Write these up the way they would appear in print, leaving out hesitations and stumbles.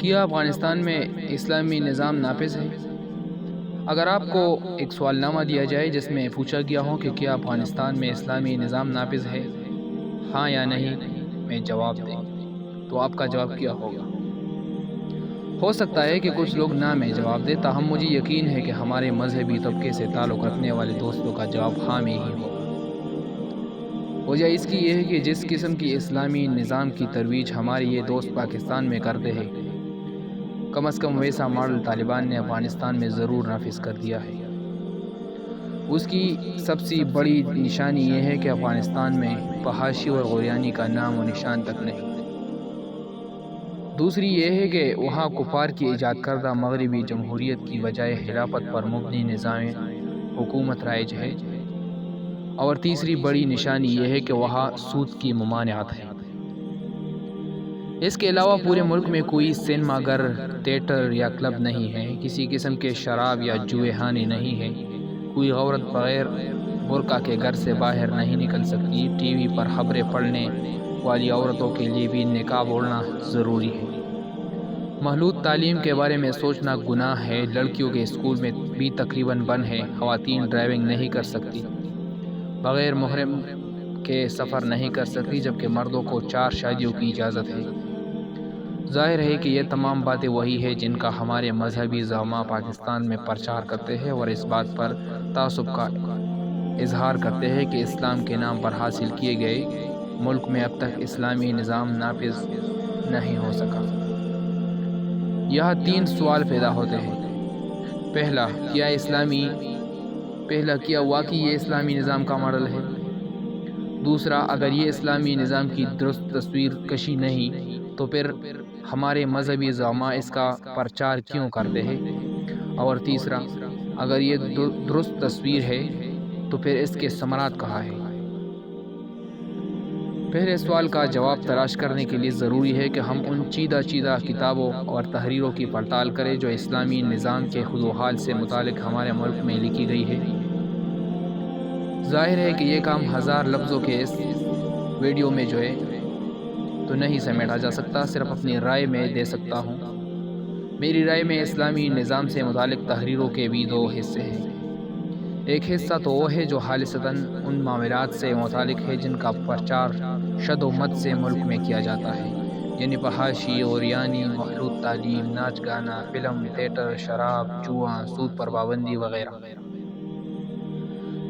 کیا افغانستان میں اسلامی نظام نافذ ہے؟ اگر آپ کو ایک سوال نامہ دیا جائے جس میں پوچھا گیا ہو کہ کیا افغانستان میں اسلامی نظام نافذ ہے، ہاں یا نہیں میں جواب دیں، تو آپ کا جواب کیا ہوگا؟ ہو سکتا ہے کہ کچھ لوگ نہ میں جواب دیں، تاہم مجھے یقین ہے کہ ہمارے مذہبی طبقے سے تعلق رکھنے والے دوستوں کا جواب ہاں میں ہی ہوگا۔ وجہ اس کی یہ ہے کہ جس قسم کی اسلامی نظام کی ترویج ہمارے یہ دوست پاکستان میں کرتے ہیں، کم از کم ویسا ماڈل طالبان نے افغانستان میں ضرور نافذ کر دیا ہے۔ اس کی سب سے بڑی نشانی یہ ہے کہ افغانستان میں فحاشی اور غوریانی کا نام و نشان تک نہیں۔ دوسری یہ ہے کہ وہاں کفار کی ایجاد کردہ مغربی جمہوریت کی بجائے خلافت پر مبنی نظام حکومت رائج ہے، اور تیسری بڑی نشانی یہ ہے کہ وہاں سود کی ممانعت ہے۔ اس کے علاوہ پورے ملک میں کوئی سینما گھر، تھیٹر یا کلب نہیں ہے، کسی قسم کے شراب یا جوئے خانے نہیں ہے، کوئی عورت بغیر برقع کے گھر سے باہر نہیں نکل سکتی، ٹی وی پر خبریں پڑھنے والی عورتوں کے لیے بھی نقاب اوڑھنا ضروری ہے۔ محدود تعلیم کے بارے میں سوچنا گناہ ہے، لڑکیوں کے اسکول میں بھی تقریباً بند ہے، خواتین ڈرائیونگ نہیں کر سکتی، بغیر محرم کے سفر نہیں کر سکتی، جبکہ مردوں کو 4 شادیوں کی اجازت ہے۔ ظاہر ہے کہ یہ تمام باتیں وہی ہیں جن کا ہمارے مذہبی زعماء پاکستان میں پرچار کرتے ہیں اور اس بات پر تعصب کا اظہار کرتے ہیں کہ اسلام کے نام پر حاصل کیے گئے ملک میں اب تک اسلامی نظام نافذ نہیں ہو سکا۔ یہاں 3 سوال پیدا ہوتے ہیں۔ پہلا، کیا واقعی یہ اسلامی نظام کا ماڈل ہے؟ دوسرا، اگر یہ اسلامی نظام کی درست تصویر کشی نہیں تو پھر ہمارے مذہبی زعماء اس کا پرچار کیوں کرتے ہیں؟ اور تیسرا، اگر یہ درست تصویر ہے تو پھر اس کے ثمرات کہاں ہیں؟ پہلے سوال کا جواب تلاش کرنے کے لیے ضروری ہے کہ ہم ان چیدہ کتابوں اور تحریروں کی پڑتال کریں جو اسلامی نظام کے خود و حال سے متعلق ہمارے ملک میں لکھی گئی ہے۔ ظاہر ہے کہ یہ کام 1000 لفظوں کے اس ویڈیو میں جو ہے تو نہیں سمیٹا جا سکتا، صرف اپنی رائے میں دے سکتا ہوں۔ میری رائے میں اسلامی نظام سے متعلق تحریروں کے بھی 2 حصے ہیں۔ ایک حصہ تو وہ ہے جو خالصتاً ان معاملات سے متعلق ہے جن کا پرچار شد و مت سے ملک میں کیا جاتا ہے، یعنی فحاشی، عریانی، محدود تعلیم، ناچ گانا، فلم، تھیٹر، شراب، جوا، سود پر پابندی وغیرہ۔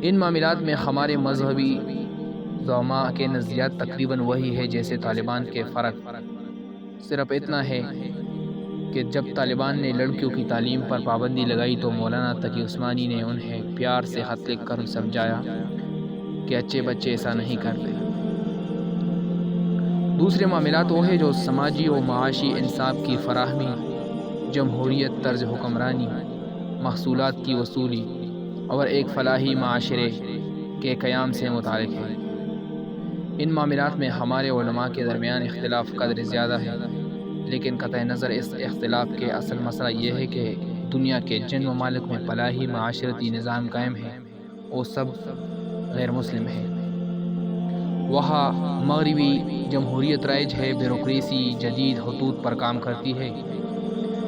ان معاملات میں ہمارے مذہبی زعماء کے نظریات تقریباً وہی ہے جیسے طالبان کے، فرق صرف اتنا ہے کہ جب طالبان نے لڑکیوں کی تعلیم پر پابندی لگائی تو مولانا تقی عثمانی نے انہیں پیار سے خط لکھ کر سمجھایا کہ اچھے بچے ایسا نہیں کرتے۔ دوسرے معاملات وہ ہے جو سماجی و معاشی انصاف کی فراہمی، جمہوریت طرز حکمرانی، محصولات کی وصولی اور ایک فلاحی معاشرے کے قیام سے متعلق ہے۔ ان معاملات میں ہمارے علماء کے درمیان اختلاف قدر زیادہ ہے، لیکن قطع نظر اس اختلاف کے اصل مسئلہ یہ ہے کہ دنیا کے جن ممالک میں فلاحی معاشرتی نظام قائم ہے وہ سب غیر مسلم ہیں۔ وہاں مغربی جمہوریت رائج ہے، بیوروکریسی جدید خطوط پر کام کرتی ہے،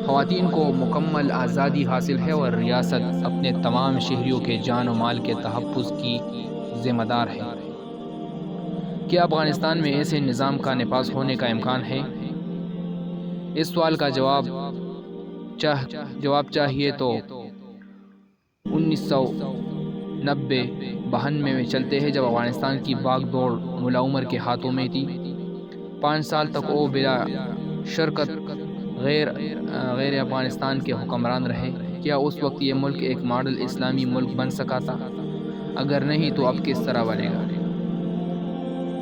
خواتین کو مکمل آزادی حاصل ہے اور ریاست اپنے تمام شہریوں کے جان و مال کے تحفظ کی ذمہ دار ہے۔ کیا افغانستان میں ایسے نظام کا نفاذ ہونے کا امکان ہے؟ اس سوال کا جواب چاہیے تو 1990-92 میں چلتے ہیں، جب افغانستان کی باغ دوڑ ملا عمر کے ہاتھوں میں تھی۔ 5 سال تک وہ بلا شرکت غیر افغانستان کے حکمران رہے۔ کیا اس وقت یہ ملک ایک ماڈل اسلامی ملک بن سکا تھا؟ اگر نہیں تو اب کس طرح بنے گا؟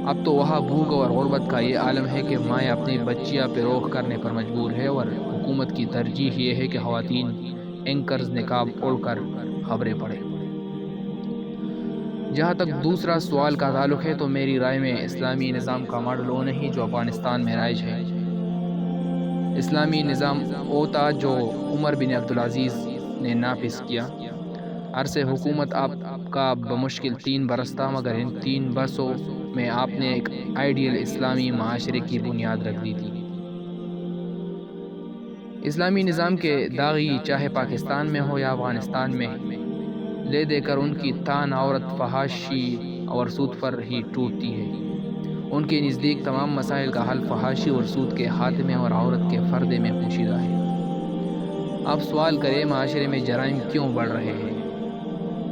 اب تو وہاں بھوک اور غربت کا یہ عالم ہے کہ مائیں اپنی بچیاں فروخت کرنے پر مجبور ہے، اور حکومت کی ترجیح یہ ہے کہ خواتین اینکرز نقاب اوڑھ کر خبریں پڑھیں۔ جہاں تک دوسرا سوال کا تعلق ہے تو میری رائے میں اسلامی نظام کا ماڈل وہ نہیں جو افغانستان میں رائج ہے۔ اسلامی نظام وہ تھا جو عمر بن عبدالعزیز نے نافذ کیا۔ عرصہ حکومت آپ کا بمشکل 3 برس تھا، مگر ان 3 برسوں میں آپ نے ایک آئیڈیل اسلامی معاشرے کی بنیاد رکھ دی تھی۔ اسلامی نظام کے داغی چاہے پاکستان میں ہو یا افغانستان میں، لے دے کر ان کی تان عورت فحاشی اور سود پر ہی ٹوٹتی ہے۔ ان کے نزدیک تمام مسائل کا حل فحاشی اور سود کے خاتمے اور عورت کے پردے میں پوشیدہ ہے۔ اب سوال کریں معاشرے میں جرائم کیوں بڑھ رہے ہیں؟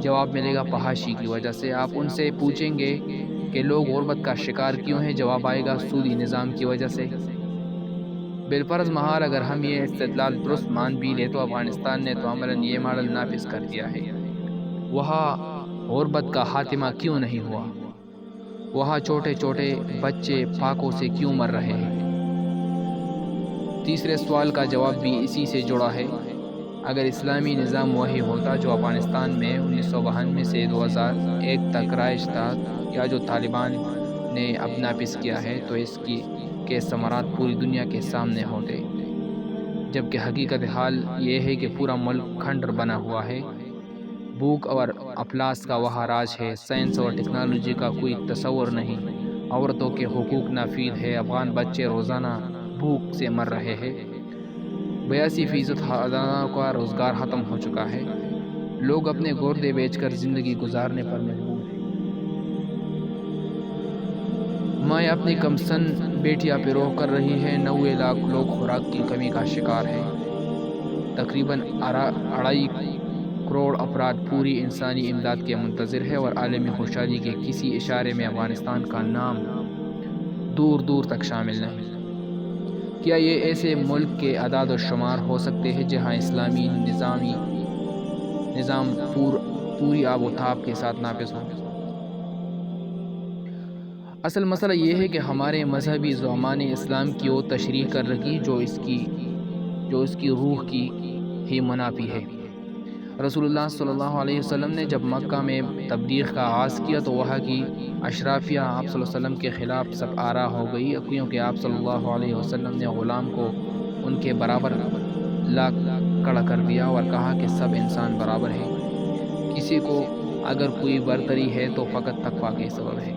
جواب ملے گا فحاشی کی وجہ سے۔ آپ ان سے پوچھیں گے کہ لوگ غربت کا شکار کیوں ہیں؟ جواب آئے گا سودی نظام کی وجہ سے۔ بالفرض محال اگر ہم یہ استدلال درست مان بھی لیں تو افغانستان نے تو عملاً یہ ماڈل نافذ کر دیا ہے۔ وہاں غربت کا خاتمہ کیوں نہیں ہوا؟ وہاں چھوٹے چھوٹے بچے پاکوں سے کیوں مر رہے ہیں؟ تیسرے سوال کا جواب بھی اسی سے جڑا ہے۔ اگر اسلامی نظام وہی ہوتا جو افغانستان میں 1992 سے 2001 تک رائج تھا یا جو طالبان نے اب نافذ کیا ہے، تو اس کے ثمرات پوری دنیا کے سامنے ہوتے، جبکہ حقیقت حال یہ ہے کہ پورا ملک کھنڈر بنا ہوا ہے۔ بھوک اور افلاس کا وہاں راج ہے، سائنس اور ٹیکنالوجی کا کوئی تصور نہیں، عورتوں کے حقوق نافذ ہے، افغان بچے روزانہ بھوک سے مر رہے ہیں، 82% خاندانوں کا روزگار ختم ہو چکا ہے، لوگ اپنے گردے بیچ کر زندگی گزارنے پر مجبور ہیں، مائیں اپنی کمسن بیٹیاں پیروح کر رہی ہیں، 90 لاکھ لوگ خوراک کی کمی کا شکار ہیں، تقریباً 2.5 کروڑ افراد پوری انسانی امداد کے منتظر ہیں، اور عالمی خوشحالی کے کسی اشارے میں افغانستان کا نام دور دور تک شامل نہیں۔ کیا یہ ایسے ملک کے اعداد و شمار ہو سکتے ہیں جہاں اسلامی نظام پوری آب و تاب کے ساتھ نافذ ہو؟ اصل مسئلہ یہ ہے کہ ہمارے مذہبی زعماء نے اسلام کی وہ تشریح کر رکھی جو اس کی روح کی ہی منافی ہے۔ رسول اللہ صلی اللہ علیہ وسلم نے جب مکہ میں تبلیغ کا آغاز کیا تو وہاں کی اشرافیہ آپ صلی اللہ علیہ وسلم کے خلاف سب آرا ہو گئی، کیونکہ آپ صلی اللہ علیہ وسلم نے غلام کو ان کے برابر لا کھڑا کر دیا اور کہا کہ سب انسان برابر ہیں، کسی کو اگر کوئی برتری ہے تو فقط تقویٰ کے سبب ہے۔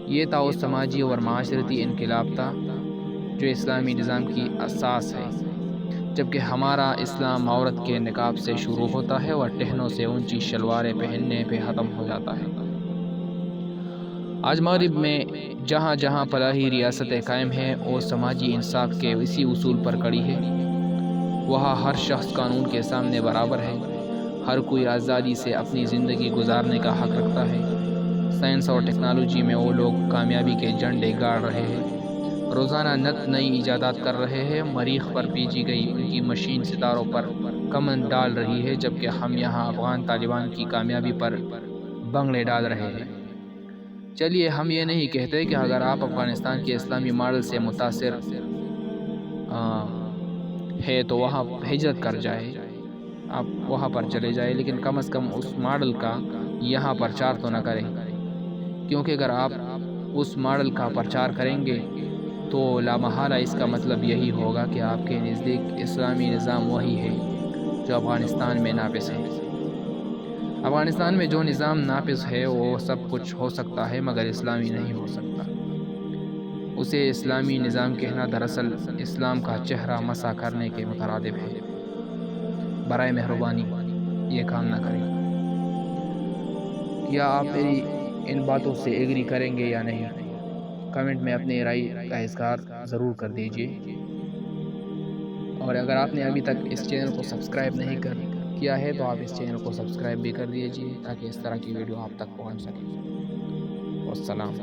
یہ تھا وہ سماجی اور معاشرتی انقلاب تھا جو اسلامی نظام کی اساس ہے، جبکہ ہمارا اسلام عورت کے نقاب سے شروع ہوتا ہے اور ٹہنوں سے اونچی شلواریں پہننے پہ ختم ہو جاتا ہے۔ آج مغرب میں جہاں جہاں فلاحی ریاستیں قائم ہیں وہ سماجی انصاف کے اسی اصول پر کڑی ہے۔ وہاں ہر شخص قانون کے سامنے برابر ہے، ہر کوئی آزادی سے اپنی زندگی گزارنے کا حق رکھتا ہے۔ سائنس اور ٹیکنالوجی میں وہ لوگ کامیابی کے جھنڈے گاڑ رہے ہیں، روزانہ نئی ایجادات کر رہے ہیں، مریخ پر بھیجی گئی ان کی مشین ستاروں پر کمند ڈال رہی ہے، جبکہ ہم یہاں افغان طالبان کی کامیابی پر بنگلے ڈال رہے ہیں۔ چلیے ہم یہ نہیں کہتے کہ اگر آپ افغانستان کے اسلامی ماڈل سے متاثر ہے تو وہاں ہجرت کر جائے، آپ وہاں پر چلے جائیں، لیکن کم از کم اس ماڈل کا یہاں پرچار تو نہ کریں، کیونکہ اگر آپ اس ماڈل کا پرچار کریں گے تو لامحالہ اس کا مطلب یہی ہوگا کہ آپ کے نزدیک اسلامی نظام وہی ہے جو افغانستان میں نافذ ہے۔ افغانستان میں جو نظام نافذ ہے وہ سب کچھ ہو سکتا ہے مگر اسلامی نہیں ہو سکتا۔ اسے اسلامی نظام کہنا دراصل اسلام کا چہرہ مسح کرنے کے مترادف ہے۔ برائے مہربانی یہ کام نہ کریں۔ کیا آپ میری ان باتوں سے ایگری کریں گے یا نہیں؟ کمنٹ میں اپنی رائے کا اظہار ضرور کر دیجیے، اور اگر آپ نے ابھی تک اس چینل کو سبسکرائب نہیں کیا ہے تو آپ اس چینل کو سبسکرائب بھی کر دیجیے تاکہ اس طرح کی ویڈیو آپ تک پہنچ سکے۔ والسلام۔